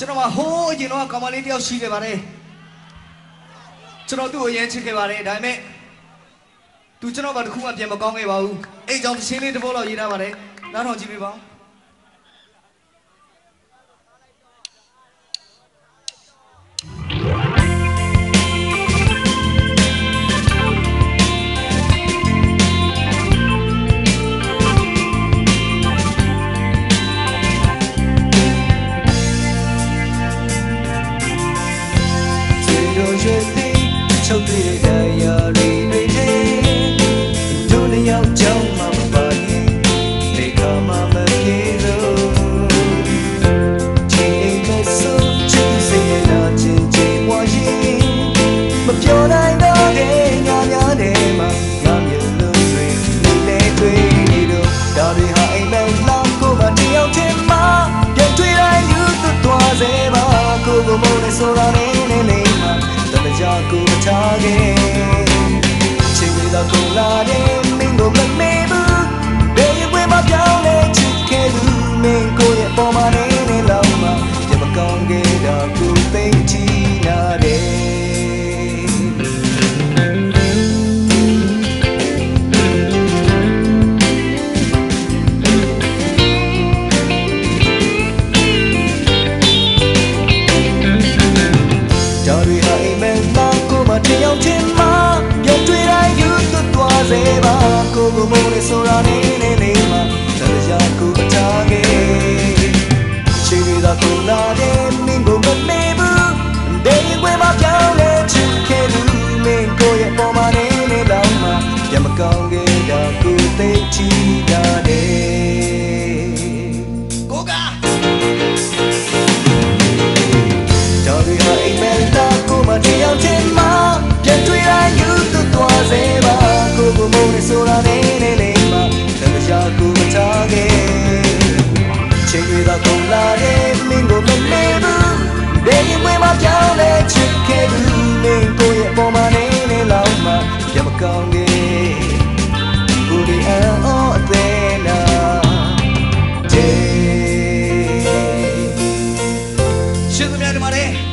ကျွန်တော်ကဟိုးအရင်တော့ကောင်မလေးတယောက်ရှိခဲ့ပါတယ်ကျွန်တော်သူ့ကိုရမ်းချစ်ခဲ့ပါတယ်ဒါပေမဲ့သူကျွန်တော်ကတခုမှပြန်မကောင်းခဲ့ပါဘူးအဲ့ကြောင့်တစ်ချင်းလေးတစ်ပုတ်လောက်ရေးထားပါတယ်နားထောင်ကြည့်ပေးပါချုပ်တွေ့တဲ့ရာတွေတို့နှစ်ယောက်ကြောင်းမှမပါရင်ဒီကမှမပြေလို့ချိန်မဲ့ဆိုချစ်စိတ်နဲ့ချင်းချင်းဝါရင်မပြောနိုင်တော့တဲ့ညများတဲ့မှာငါမျက်လုံးတွေနေတွေ့နေတော့ဒါတွေဟာအိမ်မက်လောက်ကိုမှတယောက်ချင်းမှပြန်တွေ့တိုင်းယူသွားစေပါကိုကိုမို့နဲ့ဆိုတာနဲ့လေးမှာကြာကိုထားခဲ့ချိန်တွေတော့ကုန်လာတယ်မင်းတို့မမေ့ဘူးဘယ်ရွယ်မှာပြောင်းလဲချစ်ခဲ့သူမင်းကိုရဲ့ပေါ်မှာနေလောက်မှပြမကောင်းခဲ့တာကိုသိချင်လာတယ်တယောက်ချင်းမှပြန်တွေ့တိုင်းယူသွားစေပါကိုကိုမို့နဲ့ဆိုတာနဲ့လေးမှာတရားကိုထားခဲ့ချိန်တွေသာကုန်လာတယ်မင်းကိုမမေ့ဘူးဘယ်ရွယ်မှာပြောင်းလဲချစ်ခဲ့သူမင်းကိုရဲ့ပေါ်မှာနေလောက်မှပြန်မကောင်းခဲ့တာကိုသိချင်တာတယ်ကိုကတော်ရီဟာအိမ်မက်တာကိုမတယောက်ချင်းမှပြန်တွေ့တိုင်းယူသွားစေပါကိုကိုမို့နဲ့ဆိုတာနဲ့လေးမှာတရားကိုထားခဲ့ချိန်တွေသာကုန်လာတယ်မင်းကိုမမေ့ဘူးဘယ်ရွယ်မှာပြောင်းလဲချစ်ခဲ့သူမင်းကိုရဲ့ပေါ်မှာနေလောက်မှပြန်မကောင်းခဲ့ဘူးဒီအော်အသေးနာရှင်းသမျှဒီမှာလေ